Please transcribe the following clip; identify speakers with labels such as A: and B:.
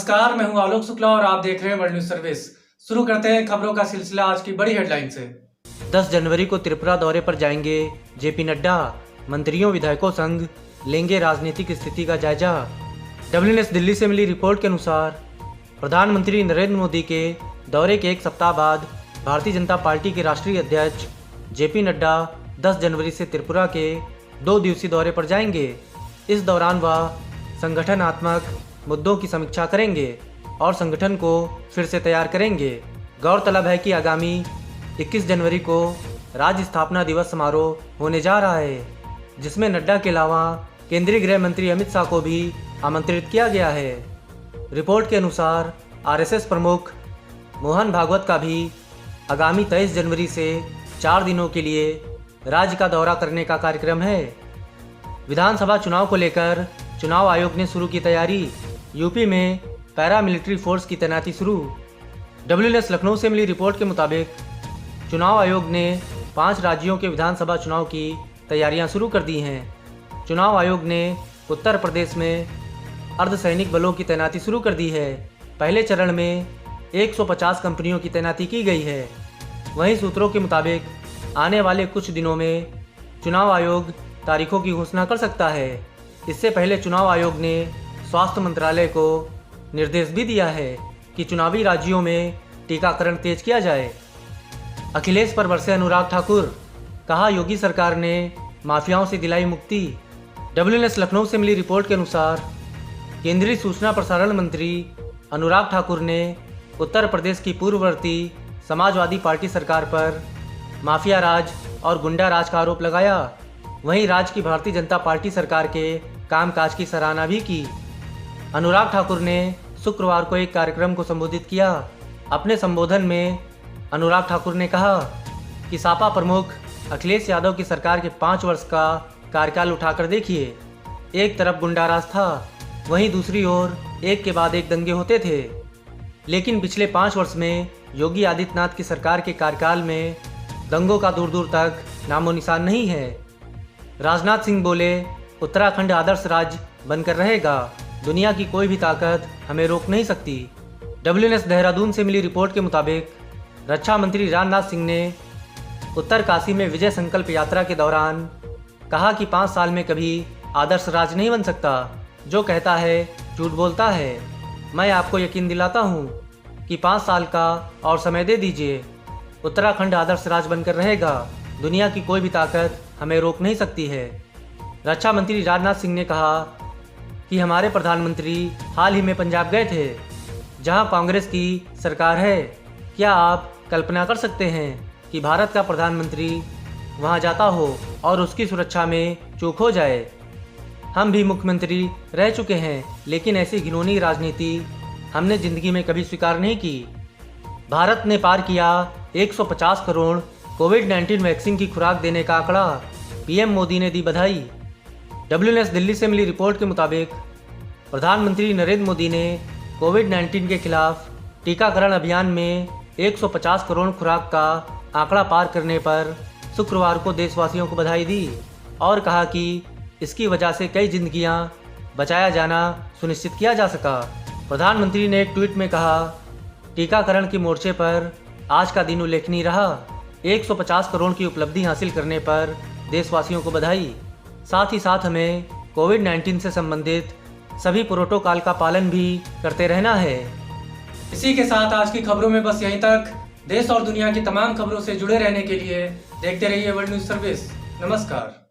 A: नमस्कार, मैं हूं आलोक शुक्ला और आप देख रहे हैं वर्ल्ड न्यूज सर्विस। शुरू करते हैं खबरों का सिलसिला आज की बड़ी हेडलाइन से।
B: 10 जनवरी को त्रिपुरा दौरे पर जाएंगे जेपी नड्डा। मंत्रियों विधायकों संग लेंगे राजनीतिक स्थिति का जायजा। WNS दिल्ली से मिली रिपोर्ट के अनुसार प्रधानमंत्री नरेंद्र मोदी के दौरे के एक सप्ताह बाद भारतीय जनता पार्टी के राष्ट्रीय अध्यक्ष जेपी नड्डा 10 जनवरी से त्रिपुरा के 2 दिवसीय दौरे पर जाएंगे। इस दौरान वह संगठनात्मक मुद्दों की समीक्षा करेंगे और संगठन को फिर से तैयार करेंगे। गौरतलब है कि आगामी 21 जनवरी को राज्य स्थापना दिवस समारोह होने जा रहा है, जिसमें नड्डा के अलावा केंद्रीय गृह मंत्री अमित शाह को भी आमंत्रित किया गया है। रिपोर्ट के अनुसार RSS प्रमुख मोहन भागवत का भी आगामी 23 जनवरी से 4 दिनों के लिए राज्य का दौरा करने का कार्यक्रम है। विधानसभा चुनाव को लेकर चुनाव आयोग ने शुरू की तैयारी। यूपी में पैरामिलिट्री फोर्स की तैनाती शुरू। WNS लखनऊ से मिली रिपोर्ट के मुताबिक चुनाव आयोग ने 5 राज्यों के विधानसभा चुनाव की तैयारियां शुरू कर दी हैं। चुनाव आयोग ने उत्तर प्रदेश में अर्धसैनिक बलों की तैनाती शुरू कर दी है। पहले चरण में 150 कंपनियों की तैनाती की गई है। वहीं सूत्रों के मुताबिक आने वाले कुछ दिनों में चुनाव आयोग तारीखों की घोषणा कर सकता है। इससे पहले चुनाव आयोग ने स्वास्थ्य मंत्रालय को निर्देश भी दिया है कि चुनावी राज्यों में टीकाकरण तेज किया जाए। अखिलेश पर बरसे अनुराग ठाकुर, कहा योगी सरकार ने माफियाओं से दिलाई मुक्ति। WNS लखनऊ से मिली रिपोर्ट के अनुसार केंद्रीय सूचना प्रसारण मंत्री अनुराग ठाकुर ने उत्तर प्रदेश की पूर्ववर्ती समाजवादी पार्टी सरकार पर माफिया राज और गुंडा राज का आरोप लगाया। वहीं राज्य की भारतीय जनता पार्टी सरकार के कामकाज की सराहना भी की। अनुराग ठाकुर ने शुक्रवार को एक कार्यक्रम को संबोधित किया। अपने संबोधन में अनुराग ठाकुर ने कहा कि सपा प्रमुख अखिलेश यादव की सरकार के 5 वर्ष का कार्यकाल उठाकर देखिए। एक तरफ गुंडाराज था, वहीं दूसरी ओर एक के बाद एक दंगे होते थे। लेकिन पिछले 5 वर्ष में योगी आदित्यनाथ की सरकार के कार्यकाल में दंगों का दूर दूर तक नामो निशान नहीं है। राजनाथ सिंह बोले, उत्तराखंड आदर्श राज्य बनकर रहेगा। दुनिया की कोई भी ताकत हमें रोक नहीं सकती। WNS देहरादून से मिली रिपोर्ट के मुताबिक रक्षा मंत्री राजनाथ सिंह ने उत्तर काशी में विजय संकल्प यात्रा के दौरान कहा कि 5 साल में कभी आदर्श राज्य नहीं बन सकता। जो कहता है झूठ बोलता है। मैं आपको यकीन दिलाता हूँ कि 5 साल का और समय दे दीजिए, उत्तराखंड आदर्श राज्य बनकर रहेगा। दुनिया की कोई भी ताकत हमें रोक नहीं सकती है। रक्षा मंत्री राजनाथ सिंह ने कहा कि हमारे प्रधानमंत्री हाल ही में पंजाब गए थे, जहां कांग्रेस की सरकार है। क्या आप कल्पना कर सकते हैं कि भारत का प्रधानमंत्री वहां जाता हो और उसकी सुरक्षा में चूक हो जाए? हम भी मुख्यमंत्री रह चुके हैं, लेकिन ऐसी घिनौनी राजनीति हमने जिंदगी में कभी स्वीकार नहीं की। भारत ने पार किया 150 करोड़ कोविड-19 वैक्सीन की खुराक देने का आंकड़ा। PM मोदी ने दी बधाई। WNS दिल्ली से मिली रिपोर्ट के मुताबिक प्रधानमंत्री नरेंद्र मोदी ने कोविड-19 के खिलाफ टीकाकरण अभियान में 150 करोड़ खुराक का आंकड़ा पार करने पर शुक्रवार को देशवासियों को बधाई दी और कहा कि इसकी वजह से कई जिंदगियां बचाया जाना सुनिश्चित किया जा सका। प्रधानमंत्री ने एक ट्वीट में कहा, टीकाकरण के मोर्चे पर आज का दिन उल्लेखनीय रहा। 150 करोड़ की उपलब्धि हासिल करने पर देशवासियों को बधाई। साथ ही साथ हमें कोविड-19 से संबंधित सभी प्रोटोकॉल का पालन भी करते रहना है।
A: इसी के साथ आज की खबरों में बस यहीं तक। देश और दुनिया की तमाम खबरों से जुड़े रहने के लिए देखते रहिए वर्ल्ड न्यूज सर्विस। नमस्कार।